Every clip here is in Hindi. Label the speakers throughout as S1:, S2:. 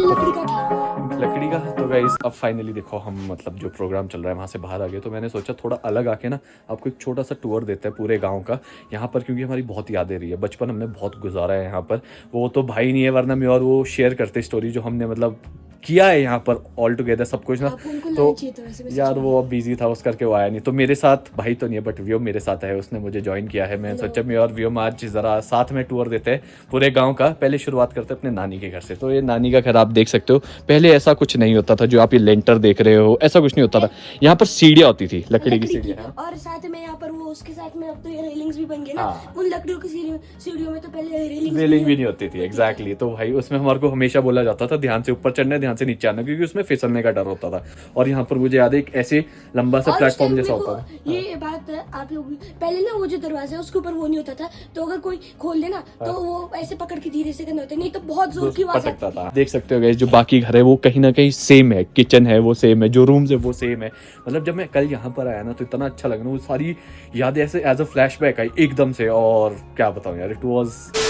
S1: लकड़ी का था।
S2: लकड़ी का। तो गाइस अब फाइनली देखो हम मतलब जो प्रोग्राम चल रहा है वहाँ से बाहर आ गए, तो मैंने सोचा थोड़ा अलग आके ना आपको एक छोटा सा टूर देता है पूरे गांव का यहाँ पर, क्योंकि हमारी बहुत यादें रही है, बचपन हमने बहुत गुजारा है यहाँ पर। वो तो भाई नहीं है वरना मैं और वो शेयर करते स्टोरी जो हमने मतलब किया है यहाँ पर ऑल टुगेदर सब कुछ ना। तो यार वो अब बिजी था उस करके वो आया नहीं, तो मेरे साथ भाई तो नहीं है बट वियो मेरे साथ है, उसने मुझे ज्वाइन किया है। मैं सोचा मैं और वियो आज जरा साथ में टूर देते हैं पूरे गांव का। पहले शुरुआत करते हैं अपने नानी के घर से। तो ये नानी का घर आप देख सकते हो, पहले ऐसा कुछ नहीं होता था जो आप ये लेंटर देख रहे हो, ऐसा कुछ नहीं होता था। यहाँ पर सीढ़ियाँ होती थी, लकड़ी की सीढ़ियाँ,
S1: और साथ में यहाँ पर वो उसके साथ में अब तो ये रेलिंग्स भी बन गए ना। उन लकड़ियों की सीढ़ियों में तो पहले रेलिंग
S2: भी नहीं होती थी। एग्जैक्टली। तो भाई उसमें हमारे को हमेशा बोला जाता था ध्यान से ऊपर चढ़ना है, ध्यान से नीचे आना, क्योंकि उसमें फिसलने का डर होता था। और यहाँ पर मुझे याद है एक ऐसे लंबा सा प्लेटफॉर्म जैसा होता था।
S1: ये बात आप लोग पहले ना वो जो दरवाजा है उसके ऊपर वो नहीं होता था, तो अगर कोई खोल देना तो वो ऐसे पकड़ के धीरे से करना होता, नहीं तो बहुत जोर की आवाज आती था।
S2: देख सकते हो गाइस जो बाकी घर है वो कहीं ना कहीं सेम है, किचन है वो सेम है, जो रूम्स है वो सेम है। मतलब जब मैं कल यहाँ पर आया ना तो इतना अच्छा लगा ना, वो सारी यादें ऐसे एज अ फ्लैशबैक आई एकदम से। और क्या बताऊं यार, इट वाज।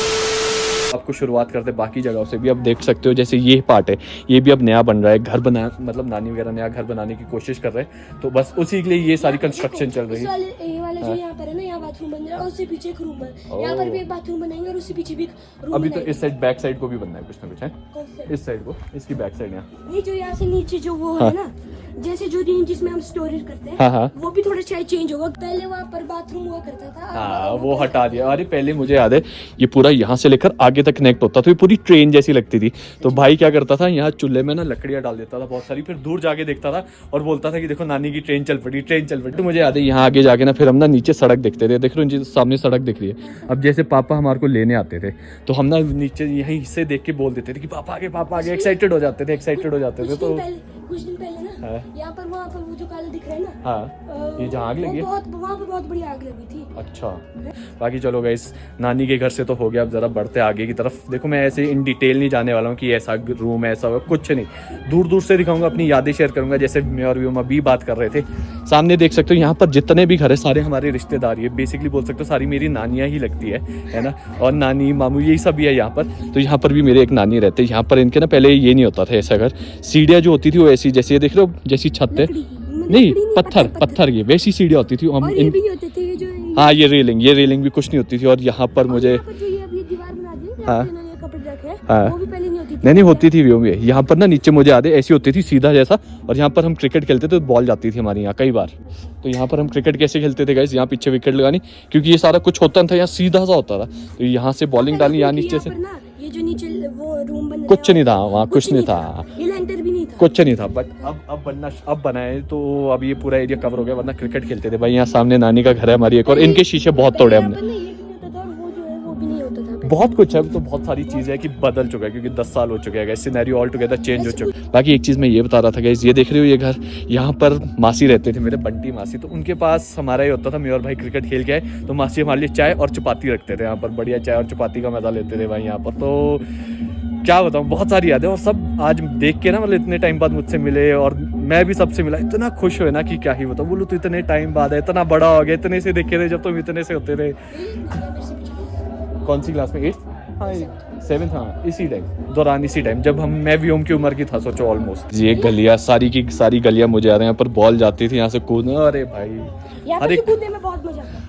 S2: आपको शुरुआत करते बाकी जगहों से भी, अब देख सकते हो जैसे ये पार्ट है, ये भी अब नया बन रहा है, घर बना मतलब नानी वगैरह नया घर बनाने की कोशिश कर रहे हैं, तो बस उसी के लिए ये सारी कंस्ट्रक्शन चल रही है।
S1: ये वाला जो यहाँ पर है ना, यहाँ बाथरूम बन रहा है और उससे पीछे एक रूम है, यहाँ पर भी एक बाथरूम बनाएंगे और उससे पीछे भी एक रूम।
S2: अभी तो इस साइड बैक साइड को भी बनना है कुछ ना कुछ है, इस साइड को, इसकी बैक साइड यहाँ
S1: ये जो यहाँ से नीचे जो वो है ना, जैसे जो जिसमें हम स्टोरेज करते हैं, वो भी थोड़ा शायद चेंज होगा। पहले वहाँ पर बाथरूम हुआ करता था,
S2: हाँ वो हटा दिया। अरे पहले मुझे याद है ये पूरा यहाँ से लेकर आगे तक कनेक्ट होता था, ये पूरी ट्रेन जैसी लगती थी। तो भाई क्या करता था, यहाँ चूल्हे में ना लकड़ियाँ डाल देता था बहुत सारी, फिर दूर जाके देखता था और बोलता था कि देखो नानी की ट्रेन चल पड़ी, ट्रेन चल पड़ी। तो मुझे याद है यहाँ आगे जाके ना फिर हम ना नीचे सड़क देखते थे, देख रहे हो सामने सड़क दिख रही है। अब जैसे पापा हमारे को लेने आते थे तो हम ना नीचे यहीं से देख के बोल देते थे कि पापा आगे, एक्साइटेड हो जाते थे। तो
S1: कुछ दिन पहले ना यहाँ पर वहाँ पर वो जो काला दिख रहा है ना,
S2: हाँ ये जहाँ आग लगी है,
S1: वहाँ पर बहुत बड़ी आग लगी थी।
S2: अच्छा बाकी चलो गाइस, नानी के घर से तो हो गया, अब जरा बढ़ते आगे की तरफ। देखो मैं ऐसे इन डिटेल नहीं जाने वाला हूँ कि ऐसा रूम है ऐसा कुछ नहीं, दूर दूर से दिखाऊंगा, अपनी यादें शेयर करूंगा, जैसे मैं और व्योमा भी बात कर रहे थे। सामने देख सकते हो यहाँ पर जितने भी घर है सारे हमारे रिश्तेदार, ये बेसिकली बोल सकते हो सारी मेरी नानियाँ ही लगती है ना, और नानी मामू यही सब भी है यहाँ पर। तो यहाँ पर भी मेरे एक नानी रहते हैं यहाँ पर, इनके ना पहले ये नहीं होता था ऐसा घर, सीढ़ियाँ जो होती थी वो ऐसी, जैसे ये देख रहे हो जैसी छत है, नहीं पत्थर की वैसी सीढ़ियाँ होती थी। हम इन हाँ ये रेलिंग भी कुछ नहीं होती थी। और यहाँ पर मुझे नहीं होती थी वो भी। यहाँ पर ना नीचे मुझे याद है ऐसी होती थी सीधा जैसा, और यहाँ पर हम क्रिकेट खेलते थे तो बॉल जाती थी हमारे यहाँ कई बार। तो यहाँ पर हम क्रिकेट कैसे खेलते थे गाइस, यहाँ पीछे विकेट लगानी, क्योंकि ये सारा कुछ होता था यहाँ सीधा सा होता था, तो यहाँ से बॉलिंग डालनी, यहाँ नीचे से
S1: ये जो नीचे वो रूम बन
S2: कुछ नहीं था वहाँ, कुछ नहीं था,
S1: ये लेंटर भी नहीं था,
S2: कुछ नहीं था। बट अब बना है, तो अब ये पूरा एरिया कवर हो गया, वरना क्रिकेट खेलते थे भाई। यहाँ सामने नानी का घर है हमारी एक, और इनके शीशे बहुत तोड़े हमने, बहुत कुछ है। तो बहुत सारी चीज़ें है कि बदल चुका है, क्योंकि 10 साल हो चुके हैं, सिनेरियो ऑल टुगेदर चेंज हो चुका है। बाकी एक चीज़ मैं ये बता रहा था गाइस, ये देख रहे हो ये घर, यहाँ पर मासी रहते थे मेरे, बंटी मासी, तो उनके पास हमारा ये होता था, मैं और भाई क्रिकेट खेल के आए तो मासी हमारे लिए चाय और चपाती रखते थे यहाँ पर, बढ़िया चाय और चपाती का मज़ा लेते थे भाई यहाँ पर। तो क्या बताऊँ, बहुत सारी यादें, और सब आज देख के ना मतलब इतने टाइम बाद मुझसे मिले और मैं भी सबसे मिला, इतना खुश हुए ना कि क्या ही बताऊँ। बोलो तो इतने टाइम बाद है, इतना बड़ा हो गया, इतने से देखे थे जब तुम इतने से होते थे। कौन सी क्लास में, 8th? हाँ 7th, हाँ इसी टाइम जब मैं व्योम की उम्र की था, सोचो ऑलमोस्ट। ये गलियाँ सारी की सारी गलियाँ मुझे आ रहे हैं, यहाँ पर बॉल जाती थी यहाँ से कूदने, अरे भाई
S1: अरे कूदने में बहुत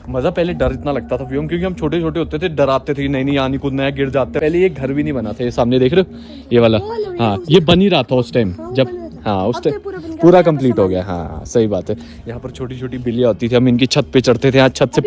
S2: मजा। पहले डर इतना लगता था व्योम, क्योंकि हम छोटे छोटे होते थे, डराते थे नहीं यहाँ नहीं कूदना है, गिर जाते। पहले ये घर भी नहीं बना था, ये सामने देख रहे हो ये वाला, हाँ ये बन ही रहा था उस टाइम जब, हाँ उस टाइम पूरा कंप्लीट हो गया। हाँ सही बात है। यहाँ पर छोटी छोटी बिल्लियाँ होती थी, हम इनकी छत पे चढ़ते थे, यहाँ छत से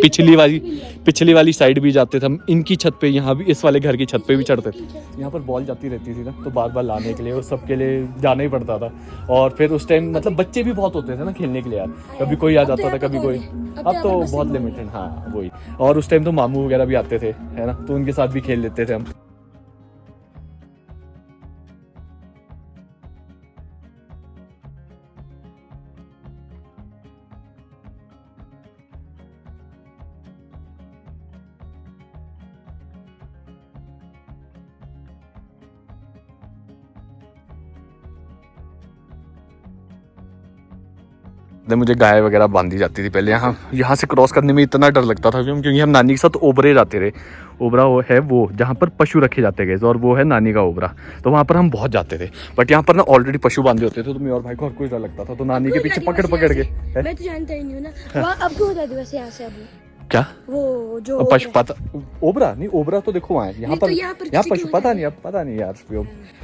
S2: पिछली वाली साइड भी जाते थे हम, इनकी छत पे, यहाँ भी इस वाले घर की छत पे भी चढ़ते थे। यहाँ पर बॉल जाती रहती थी ना, तो बार बार लाने के लिए और सबके लिए जाना ही पड़ता था। और फिर उस टाइम मतलब बच्चे भी बहुत होते थे ना खेलने के लिए यार, कभी कोई आ जाता था कभी कोई, अब तो बहुत लिमिटेड। हाँ वही। और उस टाइम तो मामू वगैरह भी आते थे है ना, तो उनके साथ भी खेल लेते थे हम। मुझे गाय वगैरह बांधी जाती थी पहले, यहाँ से क्रॉस करने में इतना डर लगता था क्योंकि हम नानी के साथ ओबरे जाते थे, ओबरा वो है वो जहाँ पर पशु रखे जाते हैं और वो है नानी का ओबरा। तो वहाँ पर हम बहुत जाते थे, बट यहाँ पर ना ऑलरेडी पशु बांधे होते थे, तो मैं और भाई को और कुछ डर लगता था, तो नानी के पीछे पकड़ के
S1: मैं तो जानता ही नहीं हूँ ना। वहाँ अब क्यों होता है वैसे यहाँ से अब
S2: क्या
S1: वो जो
S2: पशु पता ओबरा नहीं, ओबरा तो देखो वहाँ है, यहाँ पर यहाँ
S1: किसी
S2: पशु
S1: की
S2: पता नहीं, अब पता नहीं यार।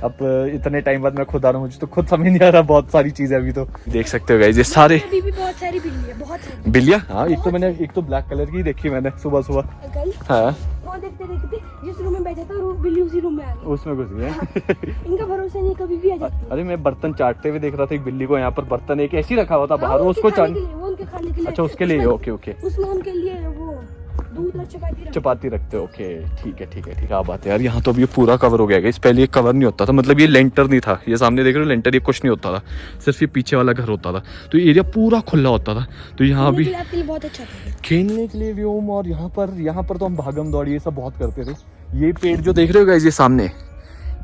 S2: अब इतने टाइम बाद मैं खुद आ रहा हूँ, मुझे तो खुद समझ नहीं आ रहा बहुत सारी चीजें। अभी तो देख सकते हो गाइस ये सारे
S1: अभी भी बहुत सारी बिल्लियाँ, बहुत सारी
S2: बिल्लियाँ। हाँ एक तो ब्लैक कलर की देखी मैंने सुबह सुबह।
S1: कल
S2: हाँ
S1: वो देखते देखते जिस रूम में बैठा था वो बिल्ली उसी रूम में आ गई,
S2: उसमें घुस गई।
S1: इनका भरोसा नहीं, कभी भी आ जाती है।
S2: अरे मैं बर्तन चाटते हुए देख रहा था एक बिल्ली को, यहाँ पर बर्तन एक ऐसी रखा हुआ था बाहर,
S1: हाँ,
S2: उसको चाट।
S1: वो उनके खाने के लिए।
S2: अच्छा उसके लिए, ओके ओके,
S1: उसमें उनके लिए वो दूध और
S2: चपाती रखते हो, ओके ठीक है ठीक है ठीक है। बात है यार, यहाँ तो अब ये पूरा कवर हो गया है। इस पहले ये कवर नहीं होता था, मतलब ये लेंटर नहीं था, ये सामने देख रहे हो लेंटर, ये कुछ नहीं होता था, सिर्फ ये पीछे वाला घर होता था, तो ये एरिया पूरा खुला होता था। तो यहाँ भी
S1: बहुत अच्छा था
S2: खेलने के लिए व्योम। और यहाँ पर तो हम भागम दौड़ी ये सब बहुत करते थे। ये पेड़ जो देख रहे हो गाइस ये सामने,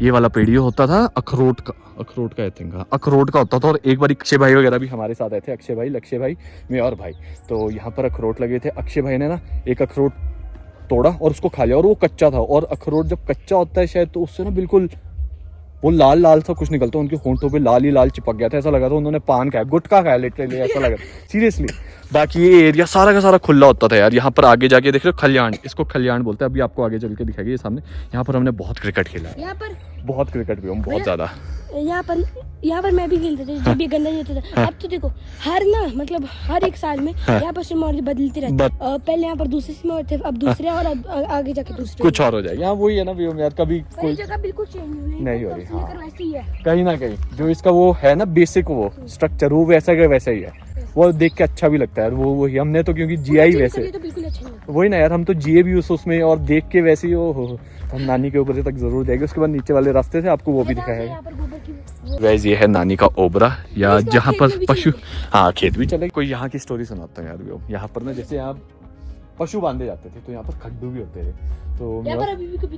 S2: ये वाला पेड़ ये होता था अखरोट का आई थिंक, अखरोट का होता था। और एक बार अक्षय भाई वगैरह भी हमारे साथ आए थे, अक्षय भाई, लक्ष्य भाई, मैं और भाई। तो यहाँ पर अखरोट लगे थे, अक्षय भाई ने ना एक अखरोट तोड़ा और उसको खा लिया, और वो कच्चा था। और अखरोट जब कच्चा होता है शायद, तो उससे ना बिल्कुल वो लाल लाल सा कुछ निकलता है, उनके होंठों पे लाल ही लाल चिपक गया था, ऐसा लगा था उन्होंने पान खाया, गुटखा खाया लिटरली, ऐसा लगा सीरियसली। बाकी ये एरिया सारा का सारा खुला होता था यार। यहाँ पर आगे जाके देख रहे हो खलियान, इसको खलियान बोलते हैं, अभी आपको आगे चल के दिखाएंगे ये सामने। यहाँ पर हमने बहुत क्रिकेट खेला है,
S1: यहाँ पर
S2: बहुत क्रिकेट भी, हम बहुत ज्यादा।
S1: यहाँ पर मैं भी खेलता था जब ये गंदा नहीं होता था। अब तो देखो हर एक साल में यहाँ पर सिम बदलती रहती है। पहले यहाँ पर दूसरे सिम थे, अब दूसरे, और अब आगे जाके दूसरे
S2: कुछ और हो जाए। यहाँ वही है ना व्योम यार, कभी कोई
S1: जगह बिल्कुल चेंज
S2: नहीं हो रही। हाँ
S1: वैसी है,
S2: कहीं ना कहीं जो इसका वो है ना बेसिक वो स्ट्रक्चर, वो वैसा का वैसा ही है। वो देख के अच्छा भी लगता है वो हमने तो क्योंकि जिया ही वैसे,
S1: तो बिल्कुल अच्छा नहीं।
S2: वही ना यार, हम तो जिए भी उसमें, और देख के वैसे ही हो। हम नानी के ऊपर तक जरूर जाएंगे, उसके बाद नीचे वाले रास्ते से आपको वो भी दिखाएगा। वैसे ये है नानी का ओबरा, या जहाँ पर पशु, हाँ खेत भी चले। कोई यहाँ की स्टोरी सुनाता हूँ यार। यहाँ पर ना जैसे यहाँ पशु बांधे जाते थे, तो यहाँ पर खड्डू भी होते थे। तो
S1: यहाँ पर अभी भी कभी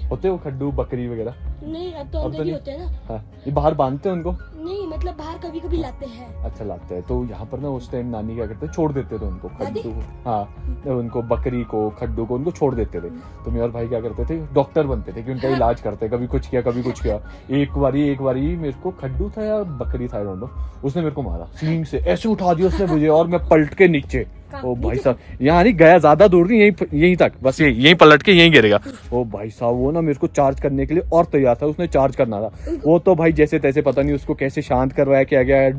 S2: होते वो खड्डू बकरी वगैरह?
S1: नहीं, अब तो अंदर ही होते हैं ना।
S2: हाँ, ये बाहर बांधते हैं उनको?
S1: नहीं, मतलब बाहर कभी कभी लाते हैं।
S2: अच्छा लाते हैं। तो यहाँ पर ना उस टाइम नानी क्या करते, छोड़ देते थे उनको, खड्डू, हाँ उनको, बकरी को, खड्डू को, उनको छोड़ देते थे। तो मेरे और भाई क्या करते थे, डॉक्टर बनते थे कि उनका इलाज करते, कभी कुछ किया कभी कुछ किया। एक बारी मेरे को खड्डू था या बकरी था, उसने मेरे को मारा सींग से, ऐसे उठा दिया उसने मुझे, और मैं पलट के नीचे। ओ भाई साहब, यहाँ नहीं गया, ज्यादा दूर नहीं, यहीं तक, बस यहीं पलट के यहीं गिरेगा। ओ भाई साहब, वो ना मेरे को चार्ज करने के लिए और तैयार था, उसने चार्ज करना था। वो तो भाई जैसे तैसे, पता नहीं उसको कैसे शांत करवाया, क्या गया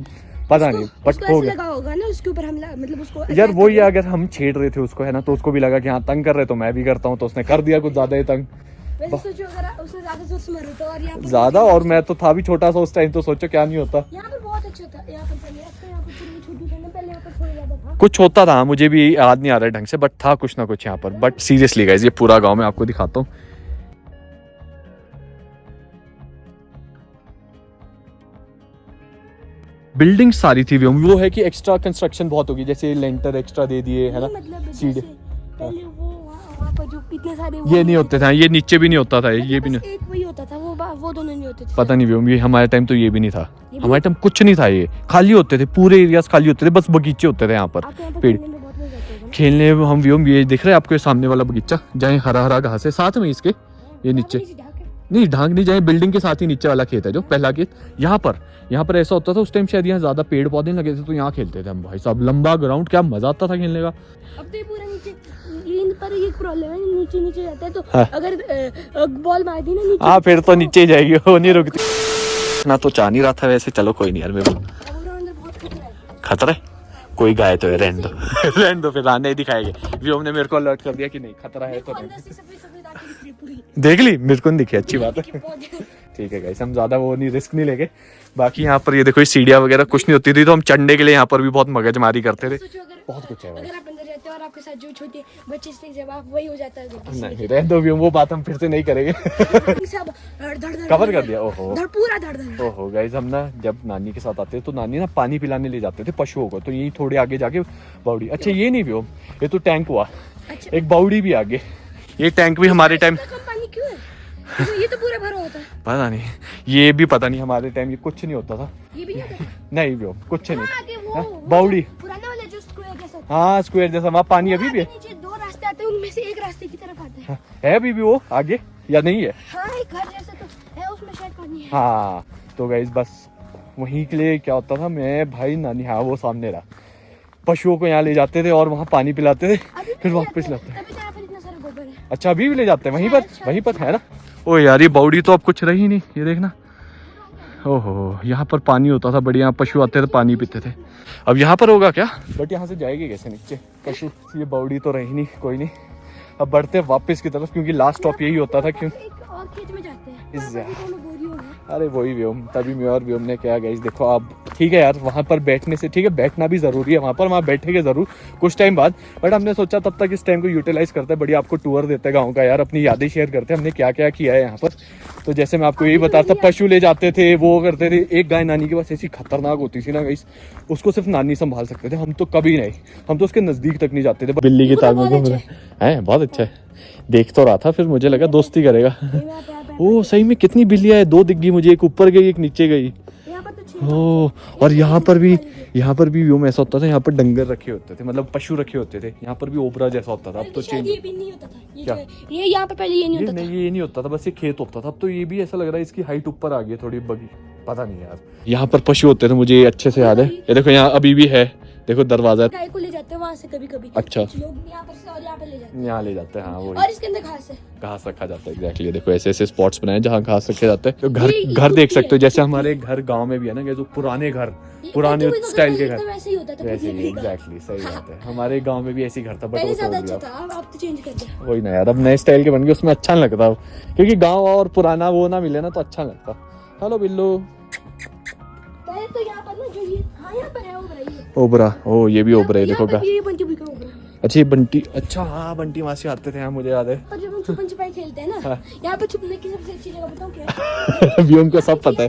S2: पता नहीं, बट हो गया।
S1: लगा होगा ना उसके ऊपर हमला, मतलब उसको
S2: यार वही, अगर हम छेड़ रहे थे उसको है ना, तो उसको भी लगा कि हाँ तंग कर रहे तो मैं भी करता हूँ, तो उसने कर दिया कुछ ज्यादा ही तंग।
S1: वैसे सोचो अगर उसने ज्यादा जोर से मारा होता, और यहाँ पर
S2: ज्यादा, और मैं तो था भी छोटा सा उस टाइम, तो सोचो क्या नहीं होता।
S1: यहाँ पर बहुत अच्छा था, यहाँ पर पहले छोटी था ना, पहले यहाँ पर थोड़ा ज्यादा था,
S2: कुछ होता था, मुझे भी याद नहीं आ रहा है ढंग से, बट था कुछ ना कुछ यहाँ पर। बट सीरियसली गाइस, ये पूरा गांव मैं आपको दिखाता हूँ। बिल्डिंग सारी थी वो है कि एक्स्ट्रा कंस्ट्रक्शन बहुत होगी, जैसे लेंटर एक्स्ट्रा दे दिए है ना,
S1: मतलब
S2: सीढ़ी।
S1: पहले वो वहाँ पर जो इतने सारे
S2: ये नहीं होते थे, ये नीचे भी नहीं होता था, ये भी नहीं,
S1: एक वही होता था, वो दोनों नहीं होते थे।
S2: पता नहीं व्योम, ये हमारे टाइम तो ये भी नहीं था, हमारे टाइम कुछ नहीं था, ये खाली होते थे, पूरे एरियाज खाली होते थे, बस बगीचे होते थे यहाँ पर पेड़ खेलने। हम व्योम ये दिख रहे हैं आपको, ये सामने वाला बगीचा जहाँ हरा हरा घास है, साथ में इसके ये नीचे नहीं, ढांक नहीं जाए, बिल्डिंग के साथ ही नीचे वाला खेत है जो पहला खेत। यहाँ पर ऐसा होता था उस टाइम, शायद यहाँ ज्यादा पेड़ पौधे लगे थे, तो यहाँ खेलते थे हम भाई साहब, लंबा ग्राउंड, क्या मजा आता था खेलने का।
S1: अब तो ये पूरा नीचे, पर ये प्रॉब्लम है, नीचे जाता है, तो
S2: हाँ।
S1: अगर बॉल मार दी ना नीचे,
S2: हाँ फिर तो नीचे ही जाएगी, वो नहीं रुकती ना। तो चाह नहीं रहा था वैसे, चलो कोई नहीं यार, मेरे खतरा है, कोई गाय तो है, रहने दो रहने दो, फिर आने ही दिखाएंगे। व्योम ने मेरे को अलर्ट कर दिया कि नहीं खतरा है, तो देख ली, मेरे को नहीं दिखी, अच्छी बात है। ठीक है गाइस, हम ज्यादा वो नहीं, रिस्क नहीं लेंगे। बाकी यहाँ पर ये देखो, सीढ़ियाँ वगैरह कुछ नहीं होती थी, तो हम चढ़ने के लिए यहाँ पर भी बहुत मगजमारी करते थे, बहुत कुछ है।
S1: अगर आप अंदर रहते हो और आपके साथ जो छोटे बच्चे से जवाब वही हो जाता है,
S2: नहीं रहने दो व्योम, वो बात हम फिर से नहीं करेंगे। कवर कर दिया, ओहो
S1: पूरा धड़।
S2: ओहो गाइस, हम ना जब नानी के साथ आते तो नानी ना पानी पिलाने ले जाते थे पशुओं को, तो यही थोड़े आगे जाके बावड़ी, अच्छा ये नहीं व्योम, ये तो टैंक हुआ, एक बावड़ी भी आगे, ये टैंक भी हमारे टाइम,
S1: पानी क्यों है? ये तो पूरा भरा होता है,
S2: पता नहीं, ये भी पता नहीं, हमारे टाइम ये कुछ नहीं होता था,
S1: ये भी नहीं होता।
S2: नहीं व्योम कुछ नहीं,
S1: वो
S2: बावड़ी
S1: पुराना वाला जो स्क्वायर जैसा,
S2: हाँ स्क्वायर जैसा, वहाँ पानी अभी भी है,
S1: नीचे दो रास्ते आते उनमें से एक रास्ते की तरफ आता है।
S2: है अभी भी वो आगे या नहीं है?
S1: हाँ एक घर जैसा तो है, उसमें शायद पानी है।
S2: हाँ तो गाइस बस वहीं के लिए क्या होता था, मैं भाई नानी, हाँ वो सामने रहा, पशुओं को यहाँ ले जाते थे और वहाँ पानी पिलाते थे, फिर वापस लाते।
S1: तभी तो यहाँ पर इतना सारा गोबर है।
S2: अच्छा अभी भी ले जाते हैं वहीं पर है ना? ओ यार ये बावड़ी तो अब कुछ रही नहीं, ये देखना। ओहो यहाँ पर पानी होता था बढ़िया, पशु आते थे पानी पीते थे। अब यहाँ पर होगा क्या? बट यहाँ से जाएगी कैसे नीचे पशु? ये बावड़ी तो रही नहीं, कोई नहीं। अब बढ़ते हैं वापस की तरफ, क्योंकि लास्ट स्टॉप यही होता था। क्यों?
S1: एक और खेत में जाते हैं।
S2: इस अरे वही व्योम, तभी मैं और व्योम ने क्या गाइस देखो अब ठीक है यार, वहाँ पर बैठने से ठीक है, बैठना भी जरूरी है वहाँ पर, वहाँ बैठेंगे जरूर कुछ टाइम बाद, बट हमने सोचा तब तक इस टाइम को यूटिलाइज करते हैं, बढ़िया आपको टूर देते हैं गाँव का यार, अपनी यादें शेयर करते हैं हमने क्या क्या किया है यहाँ पर। तो जैसे मैं आपको यही बता रहा था, पशु ले जाते थे, वो करते थे। एक गाय नानी के पास ऐसी खतरनाक होती थी ना गाइस, उसको सिर्फ नानी संभाल सकते थे, हम तो कभी नहीं, हम तो उसके नजदीक तक नहीं जाते थे। बिल्ली की ताक में घूम रहे हैं, बहुत अच्छा है। देख तो रहा था, फिर मुझे लगा दोस्ती करेगा। ओ सही में कितनी बिल्लियां है, 2 दिख गई मुझे, एक ऊपर गई एक नीचे गई। ओ और यहाँ पर भी व्यूम ऐसा होता था, यहाँ पर डंगर रखे होते थे, मतलब पशु रखे होते थे, यहाँ पर भी ओबरा जैसा होता था। अब तो चेंज,
S1: ये भी नहीं होता था। ये यहाँ पे पहले ये नहीं होता था।
S2: ये नहीं होता था, बस ये खेत होता था। अब तो ये भी ऐसा लग रहा है इसकी हाइट ऊपर आ गई है थोड़ी, बगी पता नहीं यार। यहाँ पर पशु होते थे, मुझे अच्छे से याद है। ये देखो यहाँ अभी भी है, देखो दरवाजा।
S1: गाय को ले जाते हैं वहाँ से कभी कभी।
S2: अच्छा
S1: लोग यहाँ पर से और यहाँ पे ले जाते हैं।
S2: यहाँ ले जाते हैं, हाँ वो।
S1: और इसके अंदर घास है,
S2: घास रखा जाता है। एग्जैक्टली देखो ऐसे ऐसे स्पॉट्स बनाए जहाँ घास रखे जाते हैं। तो घर देख सकते हो, जैसे हमारे घर गांव में भी है ना, जो पुराने घर, पुराने स्टाइल के घर
S1: वैसे ही होता था।
S2: वैसे ही। एग्जैक्टली सही बात है, हमारे गांव में भी ऐसे घर था, बट वो
S1: ज्यादा अच्छा था, अब तो चेंज कर दिया।
S2: वही ना यार, अब नए स्टाइल के बन गए, उसमें अच्छा नहीं लगता, क्योंकि गाँव और पुराना वो ना मिले ना तो अच्छा लगता। हेलो बिल्लू।
S1: तो यहाँ पर ना जो ये, हाँ यहाँ पर है
S2: ओबरा। ओ ये भी ओबरा है, देखो।
S1: ये बंटी का ओबरा।
S2: अच्छा ये बंटी, अच्छा हाँ बंटी मासी आते थे यहाँ, मुझे याद है।
S1: और जब हम छुपन छुपाई खेलते हैं ना, यहाँ पे छुपने की सबसे अच्छी जगह बताऊँ क्या?
S2: व्योम को सब पता है,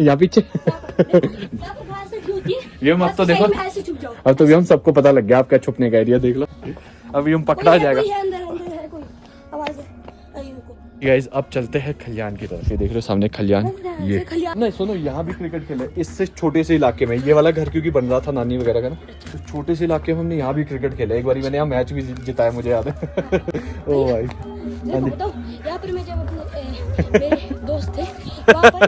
S2: यहाँ पीछे। व्योम अब तो देखो, अब तो व्योम सबको पता लग गया आपका छुपने का एरिया, देख लो। अब व्योम पकड़ा जाएगा। गाइस अब चलते हैं खलियान की तरफ। ये देख रहे हो सामने खलियान, ये नहीं सुनो, यहाँ भी क्रिकेट खेले, इससे छोटे से इलाके में। ये वाला घर क्योंकि बन रहा था नानी वगैरह का ना, तो छोटे से इलाके में हमने यहाँ भी क्रिकेट खेला। एक बार मैंने यहाँ मैच भी जिताया, मुझे याद है। ओ भाई
S1: यहाँ पर मैं जब अपने मेरे दोस्त थे वहाँ पर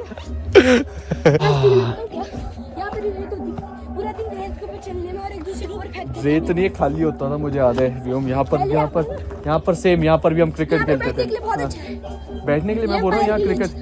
S1: पूरा दिन रेत के ऊपर चलने में और एक दूसरे के ऊपर फेंकते।
S2: रेत नहीं खाली होता था, मुझे याद है व्योम। यहाँ पर सेम, यहाँ पर भी हम क्रिकेट खेलते थे। बैठने के लिए मैं बोल रहा हूँ,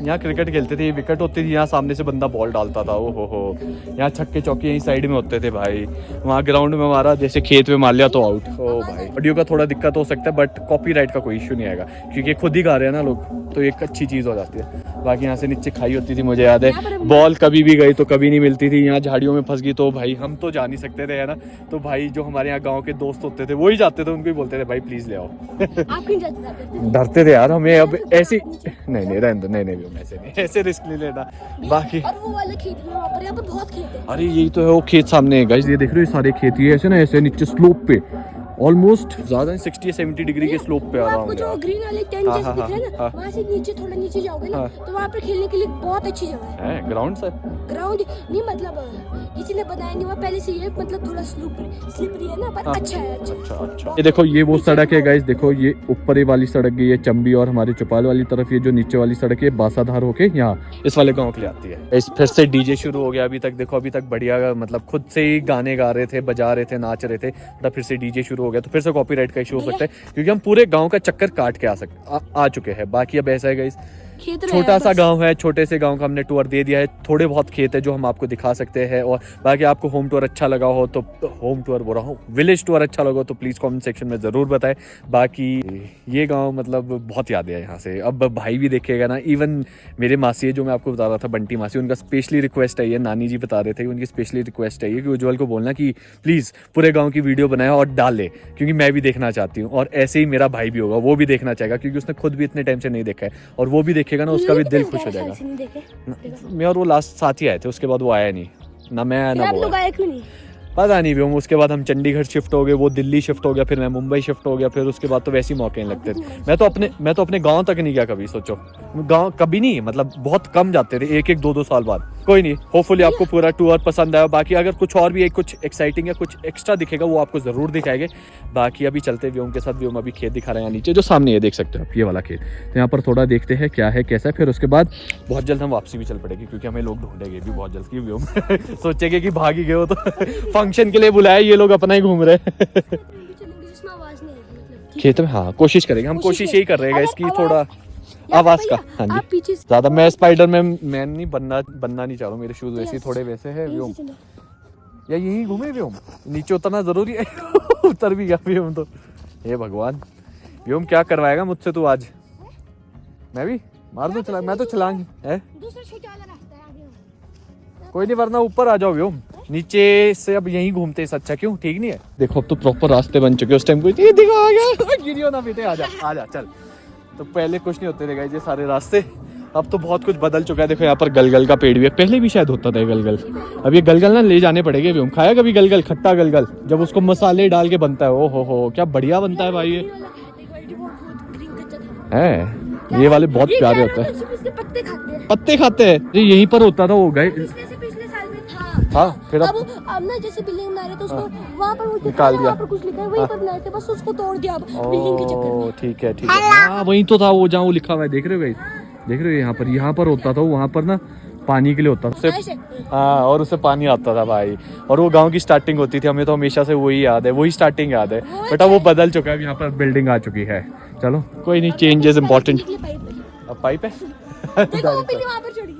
S2: यहाँ क्रिकेट खेलते थे। ये विकेट होती थी, यहाँ सामने से बंदा बॉल डालता था। ओ हो, यहाँ छक्के चौके यही साइड में होते थे भाई। वहाँ ग्राउंड में हमारा जैसे खेत में मार लिया तो आउट। ओ भाई ऑडियो का थोड़ा दिक्कत हो सकता है, बट कॉपीराइट का कोई इशू नहीं आएगा, क्योंकि खुद ही गा रहे हैं ना लोग, तो एक अच्छी चीज हो जाती है। बाकी यहाँ से नीचे खाई होती थी, मुझे याद है। बॉल कभी भी गई तो कभी नहीं मिलती थी, यहाँ झाड़ियों में फंस गई तो भाई हम तो जा नहीं सकते थे, है ना। तो भाई जो हमारे यहाँ गाँव के दोस्त होते थे वो ही जाते थे, उनको ही बोलते थे भाई प्लीज ले आओ।
S1: आप क्यों जाते थे?
S2: डरते थे यार हमें। अब ऐसी नहीं रहने दो, नहीं ऐसे नहीं, ऐसे रिस्क नहीं लेना। बाकी
S1: और वो वाले खेत में वहाँ पर, यहाँ पर बहुत खेत है।
S2: अरे यही तो है वो खेत सामने है गाइस, ये देख रहे हो सारे खेत, ये ऐसे ना ऐसे नीचे स्लोप पे, ऑलमोस्ट ज्यादा 60-70 डिग्री के स्लोप पे आ रहा हूँ।
S1: जो ग्रीन वाले टेंट जैसे दिख रहे हैं ना, वहाँ से नीचे थोड़ा नीचे जाओगे ना, तो वहाँ पर खेलने के लिए बहुत अच्छी जगह है।
S2: ग्राउंड सर,
S1: ग्राउंड नहीं मतलब किसी ने बनाया नहीं, वो पहले से ये मतलब थोड़ा स्लिपरी है ना, पर अच्छा है।
S2: अच्छा। ये देखो ये वो सड़क है गाइस, देखो ये ऊपर वाली सड़क गई है चंबी, और हमारे चौपाल वाली तरफ ये जो नीचे वाली सड़क है बासाधार होके यहाँ इस वाले गाँव के लिए आती है। इस फिर से डीजे शुरू हो गया। अभी तक देखो, अभी तक बढ़िया, मतलब खुद से ही गाने गा रहे थे, बजा रहे थे, नाच रहे थे, तब फिर से डीजे शुरू हो गया, तो फिर से कॉपीराइट का इशू हो सकता है, क्योंकि हम पूरे गांव का चक्कर काट के आ चुके हैं। बाकी अब ऐसा है गाइस, छोटा सा गांव है, छोटे से गांव का हमने टूर दे दिया है। थोड़े बहुत खेत है जो हम आपको दिखा सकते हैं, और बाकी आपको होम टूर अच्छा लगा हो तो, होम टूर बोल रहा हूँ, विलेज टूर अच्छा लगा हो तो प्लीज कमेंट सेक्शन में जरूर बताएं। बाकी ये गांव मतलब बहुत यादें है यहाँ से। अब भाई भी देखेगा ना, इवन मेरे मासी है जो मैं आपको बता रहा था, बंटी मासी, उनका स्पेशली रिक्वेस्ट है ये, नानी जी बता रहे थे, उनकी स्पेशली रिक्वेस्ट है ये कि उज्जवल को बोलना कि प्लीज पूरे गाँव की वीडियो बनाए और डाले, क्योंकि मैं भी देखना चाहती हूँ। और ऐसे ही मेरा भाई भी होगा, वो भी देखना चाहेगा, क्योंकि उसने खुद भी इतने टाइम से नहीं देखा है, और वो भी देखेगा ना, उसका भी दिल खुश हो जाएगा। मैं और वो लास्ट साथ ही आए थे, उसके बाद वो आया नहीं, ना मैं आया ना वो आया। पता नहीं भी, उसके बाद हम चंडीगढ़ शिफ्ट हो गए, वो दिल्ली शिफ्ट हो गया, फिर मैं मुंबई शिफ्ट हो गया, फिर उसके बाद तो वैसे ही मौके नहीं लगते थे। मैं तो अपने गांव तक नहीं गया कभी, सोचो। गांव कभी नहीं, मतलब बहुत कम जाते थे, 1-2 साल बाद। कोई नहीं, होपफुली आपको पूरा टूर पसंद आया। बाकी अगर कुछ और भी कुछ एक्साइटिंग या कुछ एक्स्ट्रा दिखेगा वो आपको जरूर दिखाएंगे। बाकी अभी चलते व्योम के साथ। व्योम अभी खेत दिखा रहे हैं नीचे, जो सामने ये देख सकते हो आप, ये वाला खेत। तो यहाँ पर थोड़ा देखते हैं क्या है कैसा है, फिर उसके बाद बहुत जल्द हम वापसी भी चल पड़ेगी, क्योंकि हमें लोग ढूंढेंगे भी बहुत जल्द की व्योम सोचेंगे कि भाग ही गए हो तो फंक्शन के लिए बुलाया, ये लोग अपना ही घूम रहे हैं
S1: जिसमें आवाज नहीं आएगी, मतलब ठीक
S2: खेत में। हाँ कोशिश करेंगे, हम कोशिश यही कर रहे हैं इसकी थोड़ा आवाज का। हाँ जी,
S1: आप पीछे से
S2: ज्यादा मैं स्पाइडर मैन नहीं बनना नहीं चाह रहा हूँ। मेरे शूज वैसे ही थोड़े वैसे है व्योम,
S1: चलो।
S2: या यही घूमे व्योम, नीचे उतरना जरूरी है उतर भी गया व्योम तो। हे भगवान, व्योम क्या करवाएगा मुझसे तू आज? मैं भी मार दूं चला, मैं तो चलाऊंगी है।
S1: दूसरा छोटा वाला रास्ता है आगे।
S2: कोई नहीं, वरना ऊपर आ जाओ व्योम, नीचे से अब यहीं घूमते हैं। अच्छा क्यों, ठीक नहीं है? देखो अब तो प्रॉपर रास्ते बन चुके। उस टाइम कोई ये देखो आ गया, गिरियो ना बेटे, आजा चल। तो पहले कुछ नहीं होते थे गाइस ये सारे रास्ते, अब तो बहुत कुछ बदल चुका है। देखो यहाँ पर गलगल का पेड़ भी है, पहले भी शायद होता था गलगल। अब ये गलगल ना ले जाने पड़ेगे व्योम। खाया कभी गलगल? खट्टा गलगल जब उसको मसाले डाल के बनता है, ओ हो क्या बढ़िया बनता है भाई। ये वाले बहुत प्यारे होते हैं।
S1: इसके पत्ते खाते हैं।
S2: पत्ते खाते हैं, ये यहीं पर होता था वो गए।
S1: पिछले साल में था।
S2: हाँ फिर
S1: अब ना जैसे बिल्डिंग बना रहे तो उसको वहाँ पर वो
S2: निकाल दिया।
S1: वहाँ पर कुछ लिखा है, वहीं पर बनाए थे, बस उसको तोड़ दिया अब बिल्डिंग के चक्कर में।
S2: ठीक है ठीक है, हाँ वहीं तो था वो, जहाँ वो लिखा हुआ है, देख रहे हो गाइस, देख रहे हो यहाँ पर होता था, वहाँ पर ना पानी के लिए होता था
S1: ऐसे।
S2: हाँ, और उससे पानी आता था भाई। और वो गांव की स्टार्टिंग होती थी, हमें तो हमेशा से वही याद है, वही स्टार्टिंग याद है। बेटा वो बदल चुका है, यहाँ पर बिल्डिंग आ चुकी है। चलो कोई नहीं, चेंज इज इम्पोर्टेंट। अब पाइप है
S1: देखो वो बिल्ली वहाँ पर चढ़ गई।